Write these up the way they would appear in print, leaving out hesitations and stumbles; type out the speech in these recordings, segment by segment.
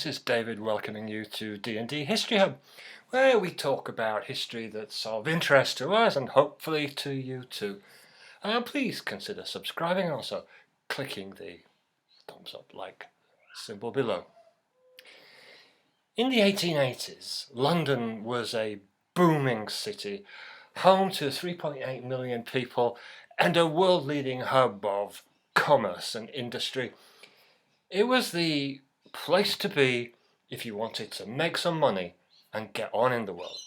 This is David welcoming you to D&D History Hub, where we talk about history that's of interest to us and hopefully to you too. Please consider subscribing and also clicking the thumbs up like symbol below. In the 1880s, London was a booming city, home to 3.8 million people and a world-leading hub of commerce and industry. It was the place to be if you wanted to make some money and get on in the world.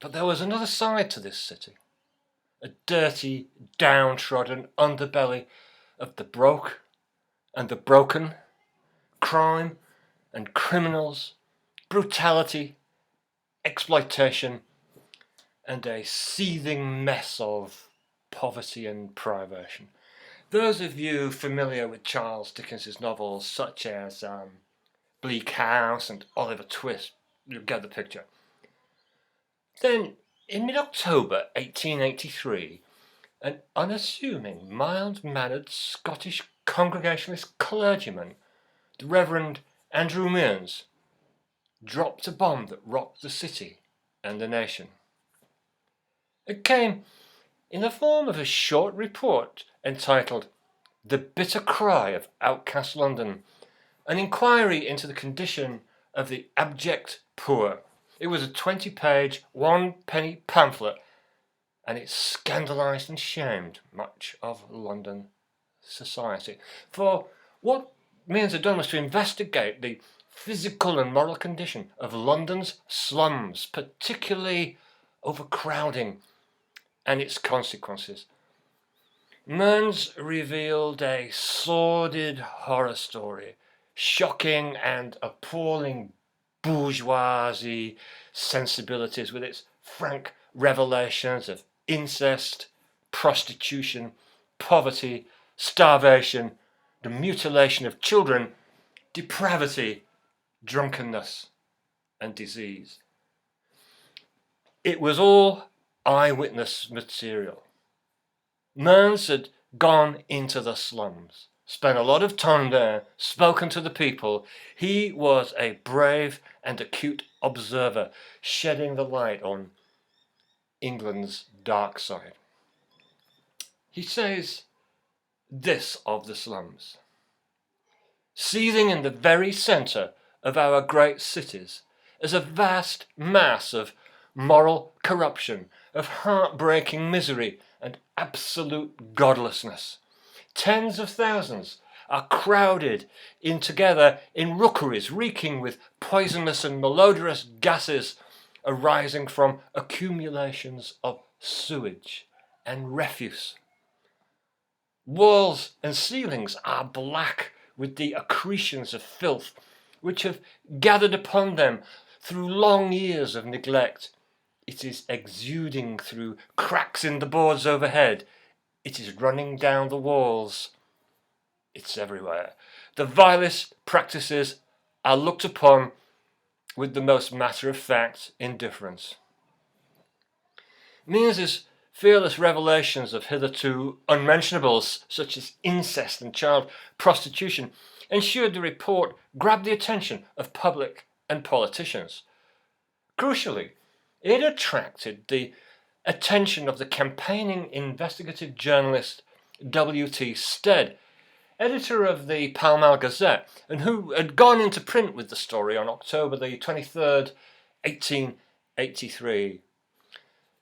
But there was another side to this city, a dirty, downtrodden underbelly of the broke and the broken, crime and criminals, brutality, exploitation, and a seething mess of poverty and privation. Those of you familiar with Charles Dickens's novels such as Bleak House and Oliver Twist, you'll get the picture. Then, in mid-October 1883, an unassuming, mild-mannered Scottish Congregationalist clergyman, the Reverend Andrew Mearns, dropped a bomb that rocked the city and the nation. It came in the form of a short report entitled "The Bitter Cry of Outcast London," an inquiry into the condition of the abject poor. It was a 20-page, 1-penny pamphlet, and it scandalised and shamed much of London society. For what Mearns had done was to investigate the physical and moral condition of London's slums, particularly overcrowding and its consequences. Mearns revealed a sordid horror story, shocking and appalling bourgeoisie sensibilities with its frank revelations of incest, prostitution, poverty, starvation, the mutilation of children, depravity, drunkenness, and disease. It was all eyewitness material. Mearns had gone into the slums, spent a lot of time there, spoken to the people. He was a brave and acute observer, shedding the light on England's dark side. He says this of the slums: seething in the very centre of our great cities is a vast mass of moral corruption, of heartbreaking misery and absolute godlessness. Tens of thousands are crowded in together in rookeries reeking with poisonous and malodorous gases arising from accumulations of sewage and refuse. Walls and ceilings are black with the accretions of filth which have gathered upon them through long years of neglect. It is exuding through cracks in the boards overhead. It is running down the walls. It's everywhere. The vilest practices are looked upon with the most matter-of-fact indifference. Mearns's fearless revelations of hitherto unmentionables, such as incest and child prostitution, ensured the report grabbed the attention of public and politicians. Crucially, it attracted the attention of the campaigning investigative journalist W.T. Stead, editor of the Pall Mall Gazette, and who had gone into print with the story on October the 23rd, 1883.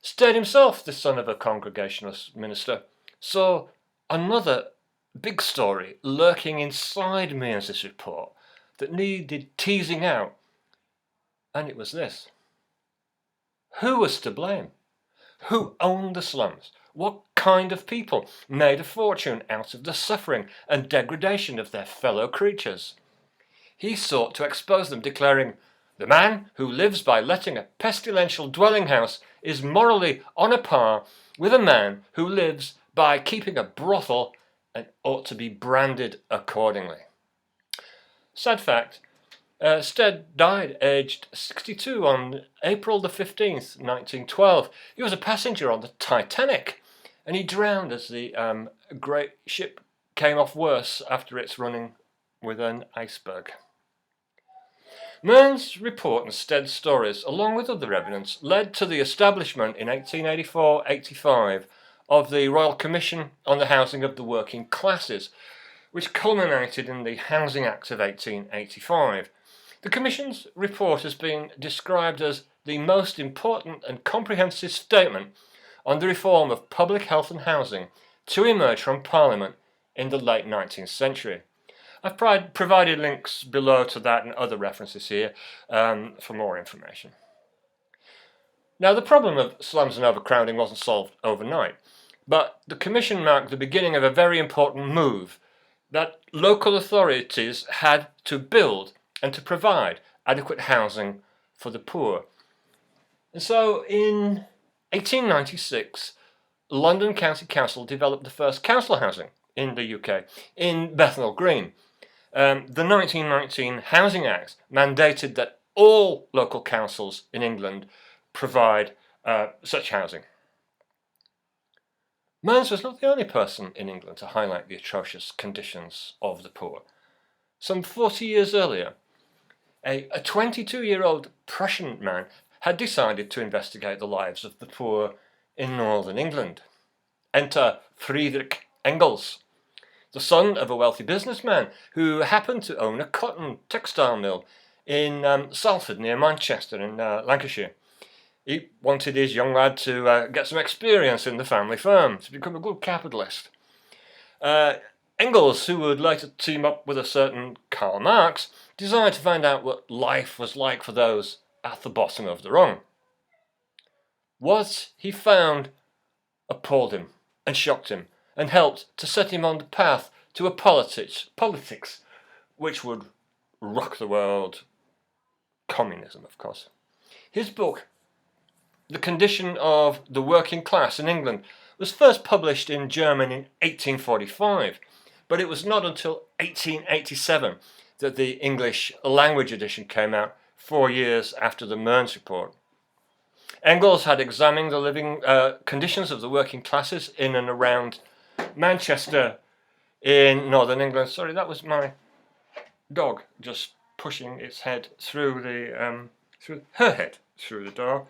Stead himself, the son of a Congregationalist minister, saw another big story lurking inside Mearns's report that needed teasing out, and it was this: who was to blame? Who owned the slums? What kind of people made a fortune out of the suffering and degradation of their fellow creatures? He sought to expose them, declaring, "The man who lives by letting a pestilential dwelling house is morally on a par with a man who lives by keeping a brothel and ought to be branded accordingly." Sad fact, Stead died aged 62 on April the 15th, 1912. He was a passenger on the Titanic, and he drowned as the great ship came off worse after its running with an iceberg. Mearns' report and Stead's stories, along with other evidence, led to the establishment in 1884-85 of the Royal Commission on the Housing of the Working Classes, which culminated in the Housing Act of 1885. The Commission's report has been described as the most important and comprehensive statement on the reform of public health and housing to emerge from Parliament in the late 19th century. I've provided links below to that and other references here for more information. Now, the problem of slums and overcrowding wasn't solved overnight, but the Commission marked the beginning of a very important move that local authorities had to build and to provide adequate housing for the poor. And so in 1896, London County Council developed the first council housing in the UK, in Bethnal Green. The 1919 Housing Act mandated that all local councils in England provide such housing. Mearns was not the only person in England to highlight the atrocious conditions of the poor. Some 40 years earlier, a 22-year-old Prussian man had decided to investigate the lives of the poor in northern England. Enter Friederich Engels, the son of a wealthy businessman who happened to own a cotton textile mill in Salford near Manchester in Lancashire. He wanted his young lad to get some experience in the family firm, to become a good capitalist. Engels, who would later team up with a certain Karl Marx, desired to find out what life was like for those at the bottom of the rung. What he found appalled him and shocked him, and helped to set him on the path to a politics which would rock the world. Communism, of course. His book, The Condition of the Working Class in England, was first published in German in 1845, but it was not until 1887 that the English language edition came out, 4 years after the Mearns report. Engels had examined the living conditions of the working classes in and around Manchester in northern England. Sorry, that was my dog just pushing its head through the door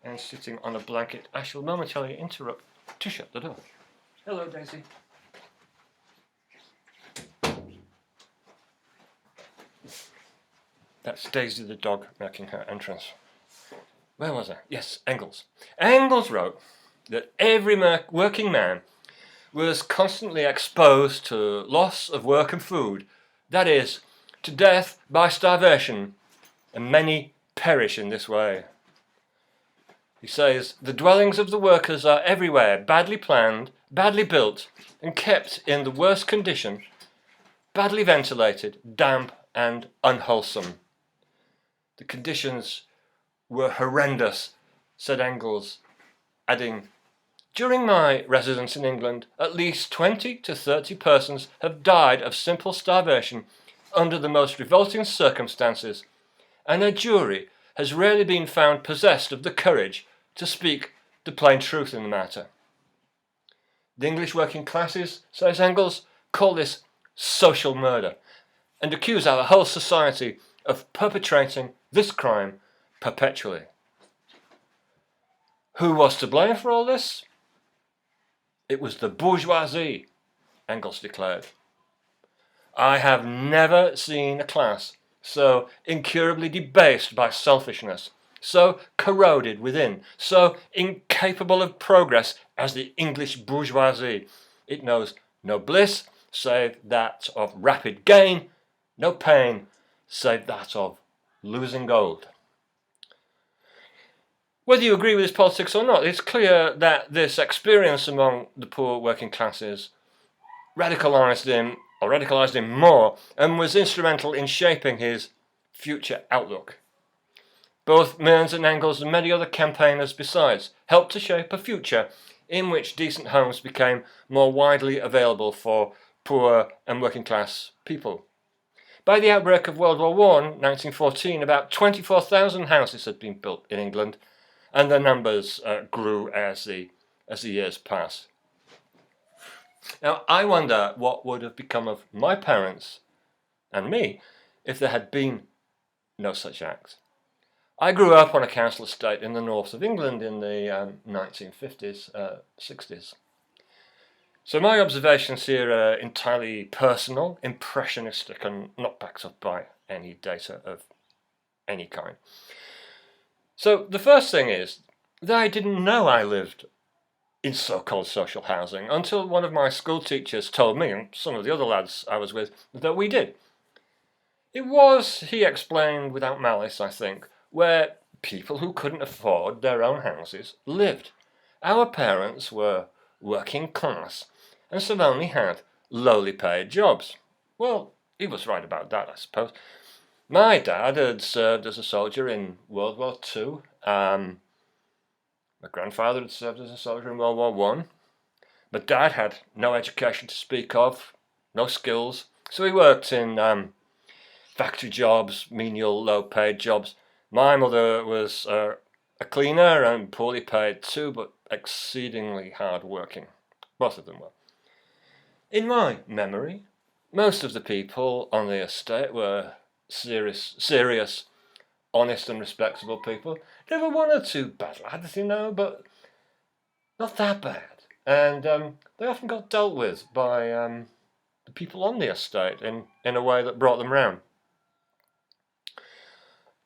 and sitting on a blanket. I shall momentarily interrupt to shut the door. Hello, Daisy. That's Daisy the dog making her entrance. Where was I? Yes, Engels. Engels wrote that every working man was constantly exposed to loss of work and food, that is, to death by starvation, and many perish in this way. He says, the dwellings of the workers are everywhere badly planned, badly built, and kept in the worst condition, badly ventilated, damp, and unwholesome. The conditions were horrendous, said Engels, adding, during my residence in England, at least 20 to 30 persons have died of simple starvation under the most revolting circumstances, and a jury has rarely been found possessed of the courage to speak the plain truth in the matter. The English working classes, says Engels, call this social murder, and accuse our whole society of perpetrating this crime perpetually. Who was to blame for all this? It was the bourgeoisie, Engels declared. I have never seen a class so incurably debased by selfishness, so corroded within, so incapable of progress as the English bourgeoisie. It knows no bliss save that of rapid gain, no pain save that of losing gold. Whether you agree with his politics or not, it's clear that this experience among the poor working classes radicalised him more and was instrumental in shaping his future outlook. Both Mearns and Engels and many other campaigners besides helped to shape a future in which decent homes became more widely available for poor and working class people. By the outbreak of World War I, 1914, about 24,000 houses had been built in England, and the numbers grew as the years passed. Now, I wonder what would have become of my parents and me if there had been no such act. I grew up on a council estate in the north of England in the 1950s, 60s. So my observations here are entirely personal, impressionistic, and not backed up by any data of any kind. So the first thing is that I didn't know I lived in so-called social housing until one of my school teachers told me, and some of the other lads I was with, that we did. It was, he explained without malice, I think, where people who couldn't afford their own houses lived. Our parents were working class, and some only had lowly paid jobs. Well, he was right about that, I suppose. My dad had served as a soldier in World War II. My grandfather had served as a soldier in World War One. My dad had no education to speak of, no skills, so he worked in factory jobs, menial, low-paid jobs. My mother was a cleaner and poorly paid too, but exceedingly hard-working. Both of them were. In my memory, most of the people on the estate were serious, honest and respectable people. There were one or two bad lads, but not that bad. And they often got dealt with by the people on the estate in a way that brought them round.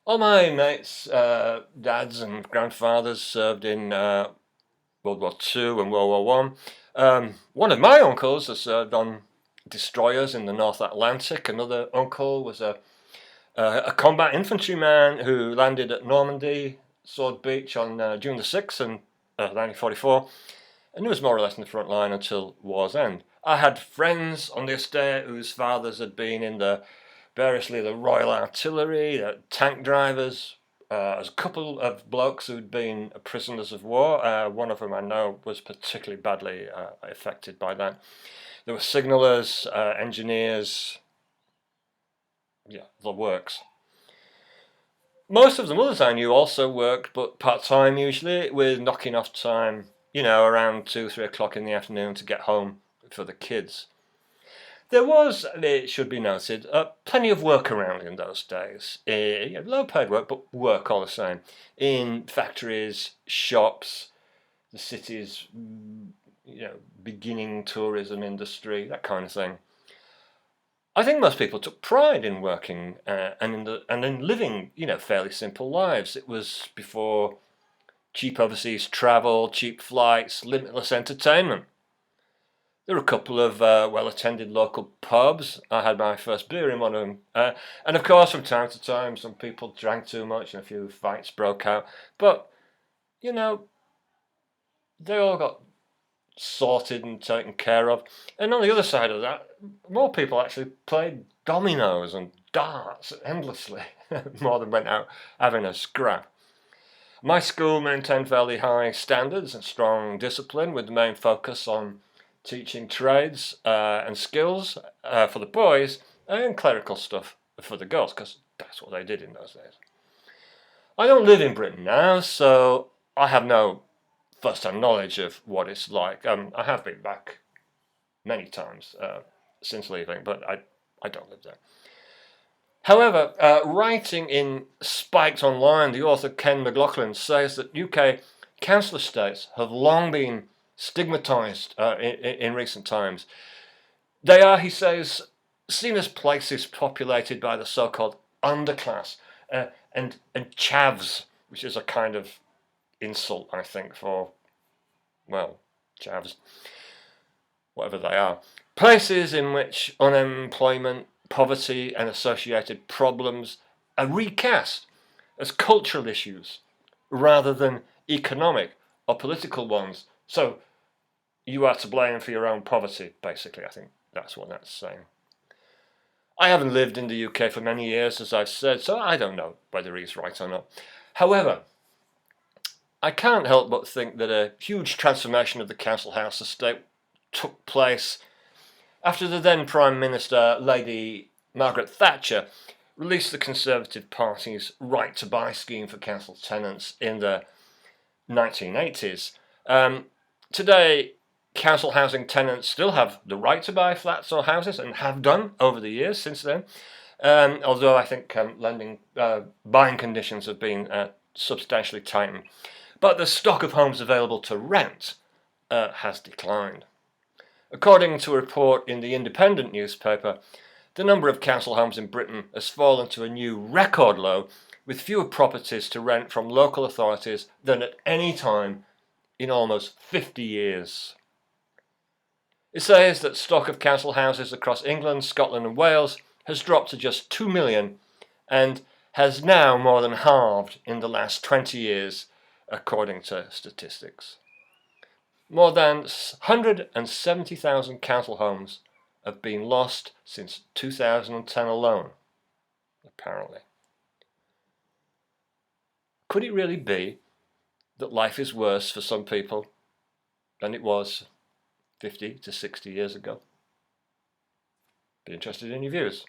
All my mates' dads and grandfathers served in World War II and World War One. One of my uncles has served on destroyers in the North Atlantic. Another uncle was a combat infantryman who landed at Normandy, Sword Beach on June the 6th in 1944, and he was more or less in the front line until war's end. I had friends on the estate whose fathers had been in variously the Royal Artillery, tank drivers. There's a couple of blokes who'd been prisoners of war. One of them I know was particularly badly affected by that. There were signallers, engineers, the works. Most of the others I knew also worked, but part-time usually, with knocking off time, around 2, 3 o'clock in the afternoon to get home for the kids. There was, it should be noted, plenty of work around in those days. Low-paid work, but work all the same. In factories, shops, the city's, beginning tourism industry, that kind of thing. I think most people took pride in working and in living, fairly simple lives. It was before cheap overseas travel, cheap flights, limitless entertainment. There were a couple of well-attended local pubs. I had my first beer in one of them. And of course, from time to time, some people drank too much and a few fights broke out. But, they all got sorted and taken care of. And on the other side of that, more people actually played dominoes and darts endlessly, more than went out having a scrap. My school maintained fairly high standards and strong discipline, with the main focus on teaching trades and skills for the boys and clerical stuff for the girls, because that's what they did in those days. I don't live in Britain now, so I have no first-hand knowledge of what it's like. I have been back many times since leaving, but I don't live there. However, writing in Spiked Online, the author Ken McLaughlin says that UK council estates have long been stigmatised in recent times. They are, he says, seen as places populated by the so-called underclass and chavs, which is a kind of insult, I think, for, chavs, whatever they are. Places in which unemployment, poverty and associated problems are recast as cultural issues rather than economic or political ones. So you are to blame for your own poverty, basically. I think that's what that's saying. I haven't lived in the UK for many years, as I've said, so I don't know whether he's right or not. However, I can't help but think that a huge transformation of the council house estate took place after the then Prime Minister, Lady Margaret Thatcher, released the Conservative Party's Right to Buy scheme for council tenants in the 1980s. Today, council housing tenants still have the right to buy flats or houses, and have done over the years since then. although I think buying conditions have been substantially tightened. But the stock of homes available to rent has declined. According to a report in the Independent newspaper, the number of council homes in Britain has fallen to a new record low, with fewer properties to rent from local authorities than at any time in almost 50 years. It says that stock of council houses across England, Scotland and Wales has dropped to just 2 million and has now more than halved in the last 20 years, according to statistics. More than 170,000 council homes have been lost since 2010 alone, apparently. Could it really be that life is worse for some people than it was 50 to 60 years ago? Be interested in your views.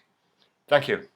Thank you.